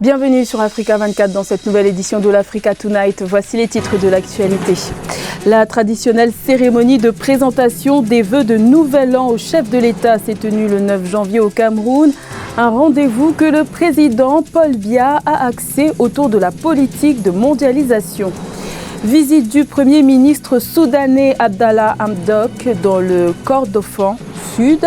Bienvenue sur Africa 24 dans cette nouvelle édition de l'Africa Tonight. Voici les titres de l'actualité. La traditionnelle cérémonie de présentation des vœux de Nouvel An au chef de l'État s'est tenue le 9 janvier au Cameroun. Un rendez-vous que le président Paul Biya a axé autour de la politique de mondialisation. Visite du Premier ministre soudanais Abdallah Hamdok dans le Kordofan Sud.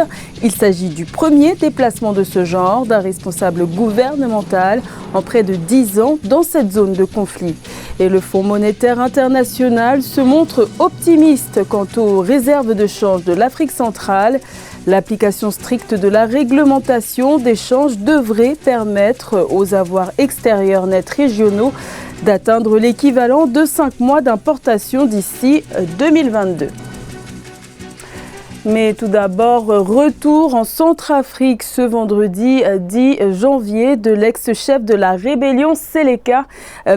Il s'agit du premier déplacement de ce genre d'un responsable gouvernemental en près de 10 ans dans cette zone de conflit. Et le Fonds monétaire international se montre optimiste quant aux réserves de change de l'Afrique centrale. L'application stricte de la réglementation d'échange devrait permettre aux avoirs extérieurs nets régionaux d'atteindre l'équivalent de 5 mois d'importation d'ici 2022. Mais tout d'abord, retour en Centrafrique ce vendredi 10 janvier de l'ex-chef de la rébellion Séléka,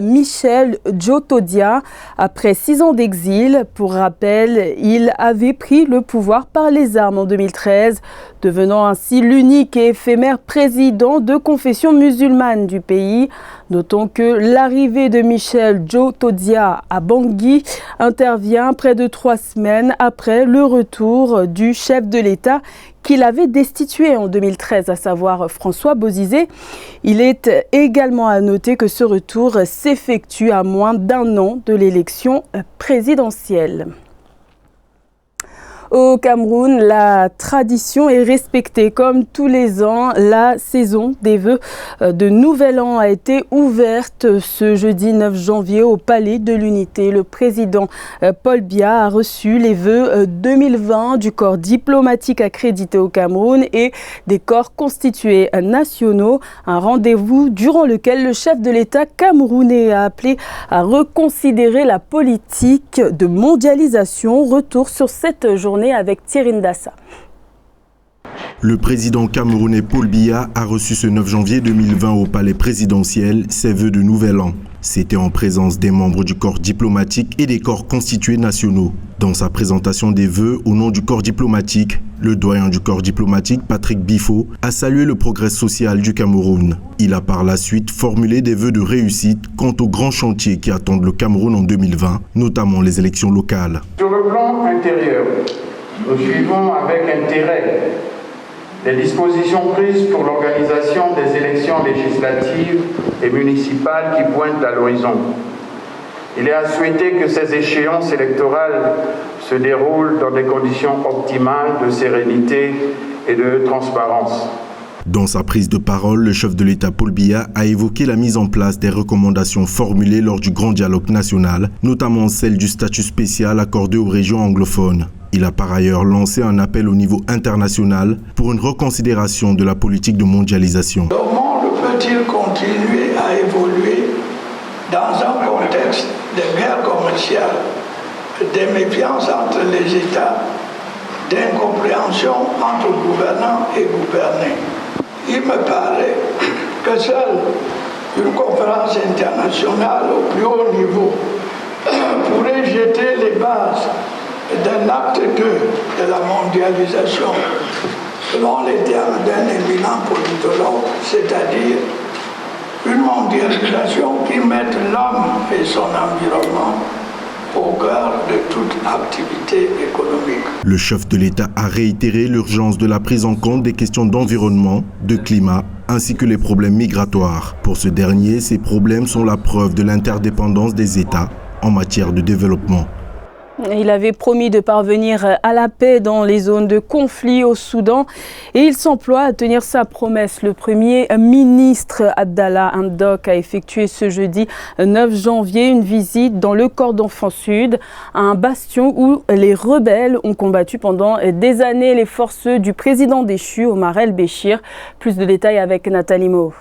Michel Djotodia. Après 6 ans d'exil, pour rappel, il avait pris le pouvoir par les armes en 2013, devenant ainsi l'unique et éphémère président de confession musulmane du pays. Notons que l'arrivée de Michel Djotodia à Bangui intervient près de 3 semaines après le retour du chef de l'État qu'il avait destitué en 2013, à savoir François Bozizé. Il est également à noter que ce retour s'effectue à moins d'1 an de l'élection présidentielle. Au Cameroun, la tradition est respectée. Comme tous les ans, la saison des vœux de Nouvel An a été ouverte ce jeudi 9 janvier au Palais de l'Unité. Le président Paul Biya a reçu les vœux 2020 du corps diplomatique accrédité au Cameroun et des corps constitués nationaux. Un rendez-vous durant lequel le chef de l'État camerounais a appelé à reconsidérer la politique de mondialisation. Retour sur cette journée avec Thierry Ndassa. Le président camerounais Paul Biya a reçu ce 9 janvier 2020 au palais présidentiel ses vœux de Nouvel An. C'était en présence des membres du corps diplomatique et des corps constitués nationaux. Dans sa présentation des vœux au nom du corps diplomatique, le doyen du corps diplomatique, Patrick Bifo, a salué le progrès social du Cameroun. Il a par la suite formulé des vœux de réussite quant aux grands chantiers qui attendent le Cameroun en 2020, notamment les élections locales. Sur le plan intérieur, nous suivons avec intérêt les dispositions prises pour l'organisation des élections législatives et municipales qui pointent à l'horizon. Il est à souhaiter que ces échéances électorales se déroulent dans des conditions optimales de sérénité et de transparence. Dans sa prise de parole, le chef de l'État Paul Biya a évoqué la mise en place des recommandations formulées lors du grand dialogue national, notamment celle du statut spécial accordé aux régions anglophones. Il a par ailleurs lancé un appel au niveau international pour une reconsidération de la politique de mondialisation. Le monde peut-il continuer à évoluer dans un contexte de guerre commerciale, de méfiance entre les États, d'incompréhension entre gouvernants et gouvernés? Il me paraît que seule une conférence internationale au plus haut niveau pourrait jeter les bases d'un acte 2 de la mondialisation, selon les termes d'un éminent politologue, c'est-à-dire une mondialisation qui mette l'homme et son environnement au cœur de toute activité économique. Le chef de l'État a réitéré l'urgence de la prise en compte des questions d'environnement, de climat, ainsi que les problèmes migratoires. Pour ce dernier, ces problèmes sont la preuve de l'interdépendance des États en matière de développement. Il avait promis de parvenir à la paix dans les zones de conflit au Soudan et il s'emploie à tenir sa promesse. Le Premier ministre Abdallah Hamdok a effectué ce jeudi 9 janvier une visite dans le Kordofan Sud, un bastion où les rebelles ont combattu pendant des années les forces du président déchu Omar el-Béchir. Plus de détails avec Nathalie Mo.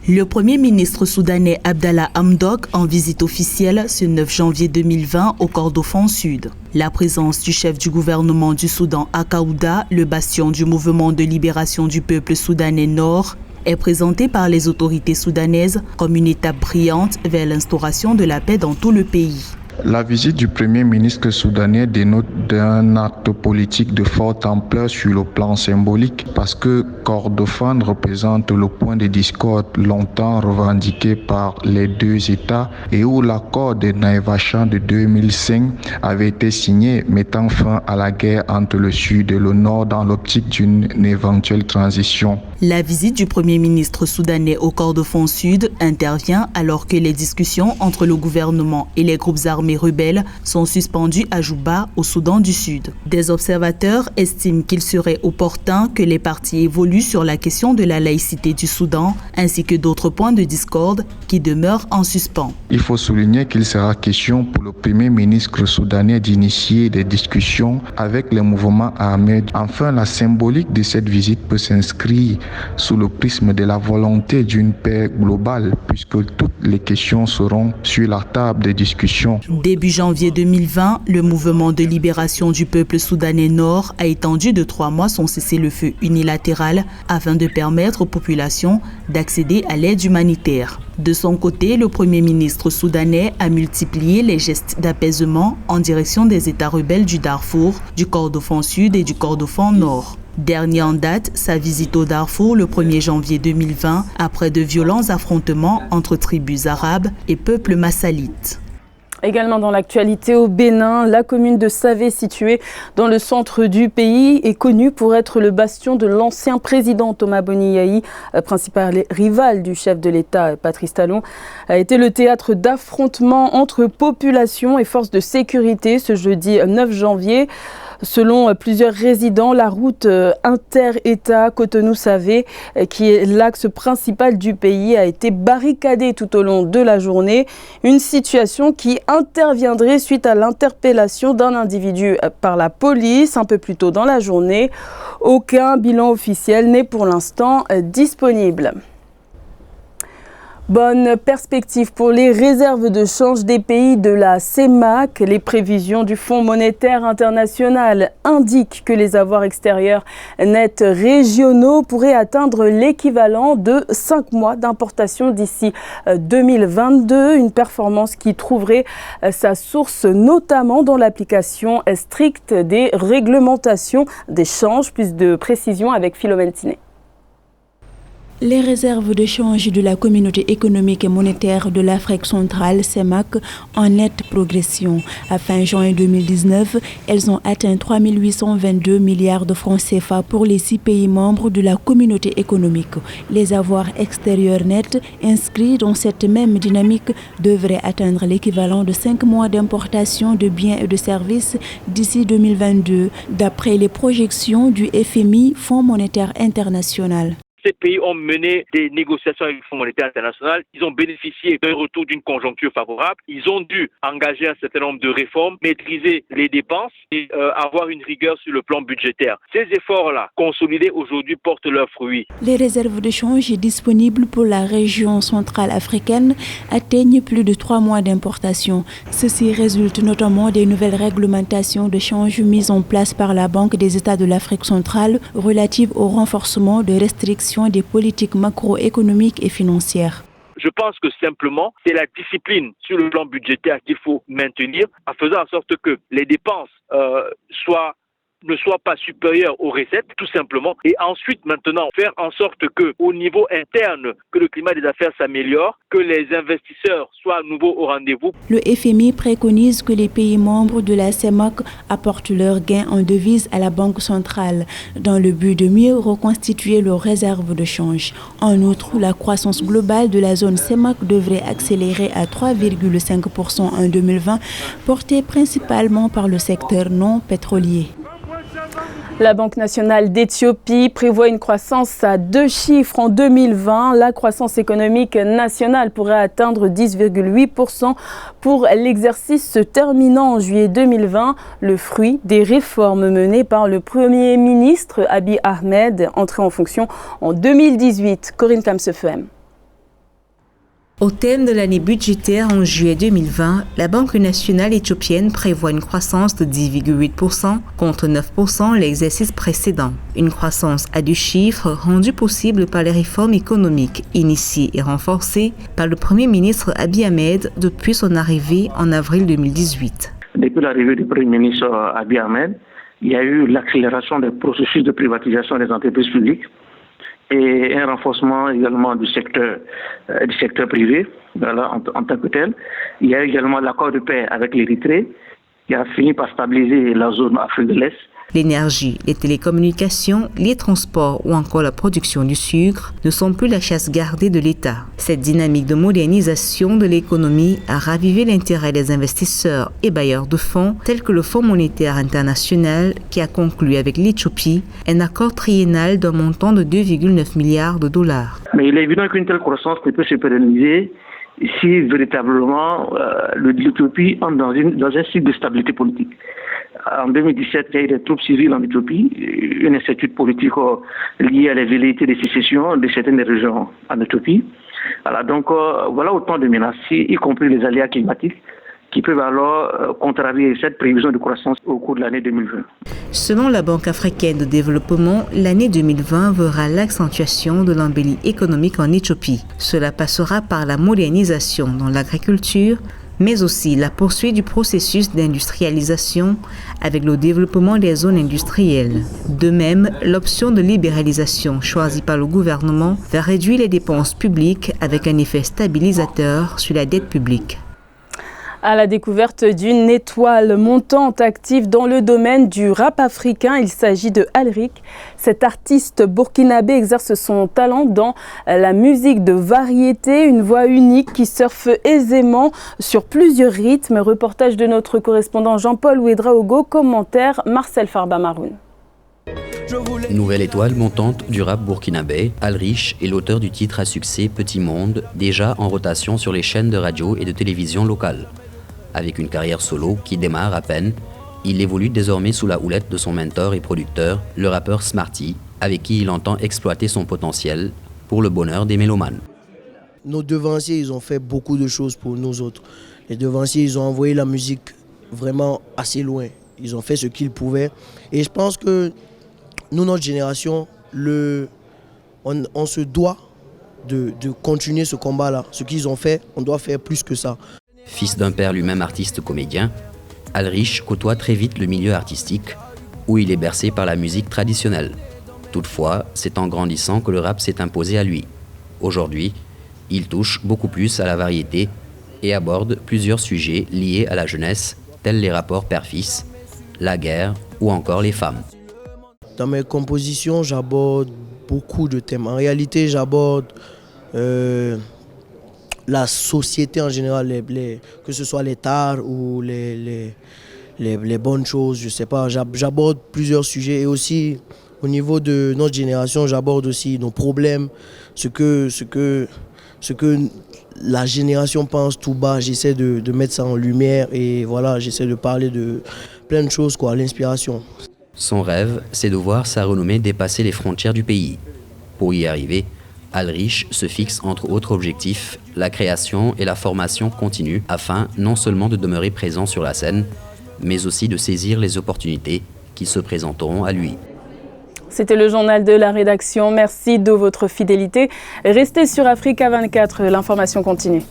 Le Premier ministre soudanais Abdallah Hamdok en visite officielle ce 9 janvier 2020 au Kordofan Sud. La présence du chef du gouvernement du Soudan à Kaouda, le bastion du mouvement de libération du peuple soudanais Nord, est présentée par les autorités soudanaises comme une étape brillante vers l'instauration de la paix dans tout le pays. La visite du Premier ministre soudanais dénote d'un acte politique de forte ampleur sur le plan symbolique parce que Kordofan représente le point de discorde longtemps revendiqué par les deux États et où l'accord de Naivasha de 2005 avait été signé mettant fin à la guerre entre le Sud et le Nord dans l'optique d'une éventuelle transition. La visite du Premier ministre soudanais au Kordofan Sud intervient alors que les discussions entre le gouvernement et les groupes armés rebelles sont suspendues à Juba, au Soudan du Sud. Des observateurs estiment qu'il serait opportun que les partis évoluent sur la question de la laïcité du Soudan, ainsi que d'autres points de discorde qui demeurent en suspens. Il faut souligner qu'il sera question pour le Premier ministre soudanais d'initier des discussions avec les mouvements armés. Enfin, la symbolique de cette visite peut s'inscrire sous le prisme de la volonté d'une paix globale, puisque toutes les questions seront sur la table des discussions. Début janvier 2020, le mouvement de libération du peuple soudanais nord a étendu de 3 mois son cessez-le-feu unilatéral afin de permettre aux populations d'accéder à l'aide humanitaire. De son côté, le Premier ministre soudanais a multiplié les gestes d'apaisement en direction des États rebelles du Darfour, du Kordofan Sud et du Kordofan Nord. Dernier en date, sa visite au Darfour le 1er janvier 2020, après de violents affrontements entre tribus arabes et peuples massalites. Également dans l'actualité au Bénin, la commune de Savé, située dans le centre du pays, est connue pour être le bastion de l'ancien président Thomas Boni Yayi, principal rival du chef de l'État Patrice Talon, a été le théâtre d'affrontements entre population et forces de sécurité ce jeudi 9 janvier. Selon plusieurs résidents, la route inter-État Cotonou-Savé, qui est l'axe principal du pays, a été barricadée tout au long de la journée. Une situation qui interviendrait suite à l'interpellation d'un individu par la police un peu plus tôt dans la journée. Aucun bilan officiel n'est pour l'instant disponible. Bonne perspective pour les réserves de change des pays de la CEMAC. Les prévisions du Fonds monétaire international indiquent que les avoirs extérieurs nets régionaux pourraient atteindre l'équivalent de 5 mois d'importation d'ici 2022. Une performance qui trouverait sa source notamment dans l'application stricte des réglementations d'échange. Plus de précisions avec Philomène Tiné. Les réserves de change de la Communauté économique et monétaire de l'Afrique centrale, CEMAC, en nette progression. À fin juin 2019, elles ont atteint 3 822 milliards de francs CFA pour les 6 pays membres de la Communauté économique. Les avoirs extérieurs nets inscrits dans cette même dynamique devraient atteindre l'équivalent de 5 mois d'importation de biens et de services d'ici 2022, d'après les projections du FMI, Fonds monétaire international. Ces pays ont mené des négociations avec le Fonds monétaire international. Ils ont bénéficié d'un retour d'une conjoncture favorable. Ils ont dû engager un certain nombre de réformes, maîtriser les dépenses et avoir une rigueur sur le plan budgétaire. Ces efforts-là, consolidés aujourd'hui, portent leurs fruits. Les réserves de change disponibles pour la région centrale africaine atteignent plus de 3 mois d'importation. Ceci résulte notamment des nouvelles réglementations de change mises en place par la Banque des États de l'Afrique centrale relatives au renforcement de restrictions des politiques macroéconomiques et financières. Je pense que simplement, c'est la discipline sur le plan budgétaire qu'il faut maintenir en faisant en sorte que les dépenses ne soient pas supérieures aux recettes, tout simplement. Et ensuite, maintenant, faire en sorte que, au niveau interne, que le climat des affaires s'améliore, que les investisseurs soient à nouveau au rendez-vous. Le FMI préconise que les pays membres de la CEMAC apportent leurs gains en devises à la Banque centrale, dans le but de mieux reconstituer leurs réserves de change. En outre, la croissance globale de la zone CEMAC devrait accélérer à 3,5% en 2020, portée principalement par le secteur non pétrolier. La Banque nationale d'Éthiopie prévoit une croissance à 2 chiffres en 2020. La croissance économique nationale pourrait atteindre 10,8% pour l'exercice se terminant en juillet 2020, le fruit des réformes menées par le Premier ministre Abiy Ahmed, entré en fonction en 2018. Corinne Kamsefem. Au thème de l'année budgétaire en juillet 2020, la Banque nationale éthiopienne prévoit une croissance de 10,8% contre 9% l'exercice précédent. Une croissance à deux chiffres rendue possible par les réformes économiques initiées et renforcées par le Premier ministre Abiy Ahmed depuis son arrivée en avril 2018. Depuis l'arrivée du Premier ministre Abiy Ahmed, il y a eu l'accélération des processus de privatisation des entreprises publiques et un renforcement également du secteur privé en tant que tel. Il y a également l'accord de paix avec l'Érythrée qui a fini par stabiliser la zone Afrique de l'Est. L'énergie, les télécommunications, les transports ou encore la production du sucre ne sont plus la chasse gardée de l'État. Cette dynamique de modernisation de l'économie a ravivé l'intérêt des investisseurs et bailleurs de fonds tels que le Fonds monétaire international qui a conclu avec l'Éthiopie un accord triennal d'un montant de 2,9 milliards de dollars. Mais il est évident qu'une telle croissance ne peut se pérenniser si véritablement l'Éthiopie entre dans un cycle de stabilité politique. En 2017, il y a eu des troupes civiles en Éthiopie, une incertitude politique liée à la velléité de sécession de certaines régions en Éthiopie. Donc voilà autant de menaces, y compris les aléas climatiques, qui peuvent alors contrarier cette prévision de croissance au cours de l'année 2020. Selon la Banque africaine de développement, l'année 2020 verra l'accentuation de l'embellie économique en Éthiopie. Cela passera par la modernisation dans l'agriculture, mais aussi la poursuite du processus d'industrialisation avec le développement des zones industrielles. De même, l'option de libéralisation choisie par le gouvernement va réduire les dépenses publiques avec un effet stabilisateur sur la dette publique. À la découverte d'une étoile montante active dans le domaine du rap africain, il s'agit de Alric. Cet artiste burkinabé exerce son talent dans la musique de variété, une voix unique qui surfe aisément sur plusieurs rythmes. Reportage de notre correspondant Jean-Paul Ouedraogo, commentaire Marcel Farba-Maroun. Nouvelle étoile montante du rap burkinabé, Alric est l'auteur du titre à succès Petit Monde, déjà en rotation sur les chaînes de radio et de télévision locales. Avec une carrière solo qui démarre à peine, il évolue désormais sous la houlette de son mentor et producteur, le rappeur Smarty, avec qui il entend exploiter son potentiel pour le bonheur des mélomanes. Nos devanciers, ils ont fait beaucoup de choses pour nous autres. Les devanciers, ils ont envoyé la musique vraiment assez loin. Ils ont fait ce qu'ils pouvaient. Et je pense que nous, notre génération, on se doit de continuer ce combat-là. Ce qu'ils ont fait, on doit faire plus que ça. Fils d'un père lui-même artiste-comédien, Alric côtoie très vite le milieu artistique, où il est bercé par la musique traditionnelle. Toutefois, c'est en grandissant que le rap s'est imposé à lui. Aujourd'hui, il touche beaucoup plus à la variété et aborde plusieurs sujets liés à la jeunesse, tels les rapports père-fils, la guerre ou encore les femmes. Dans mes compositions, j'aborde beaucoup de thèmes. En réalité, j'aborde la société en général, que ce soit les tares ou les bonnes choses, je sais pas. J'aborde plusieurs sujets et aussi au niveau de notre génération, j'aborde aussi nos problèmes, ce que la génération pense tout bas. J'essaie de mettre ça en lumière et voilà, j'essaie de parler de plein de choses, l'inspiration. Son rêve, c'est de voir sa renommée dépasser les frontières du pays. Pour y arriver, Alric se fixe entre autres objectifs la création et la formation continue afin non seulement de demeurer présent sur la scène, mais aussi de saisir les opportunités qui se présenteront à lui. C'était le journal de la rédaction. Merci de votre fidélité. Restez sur Africa 24, l'information continue.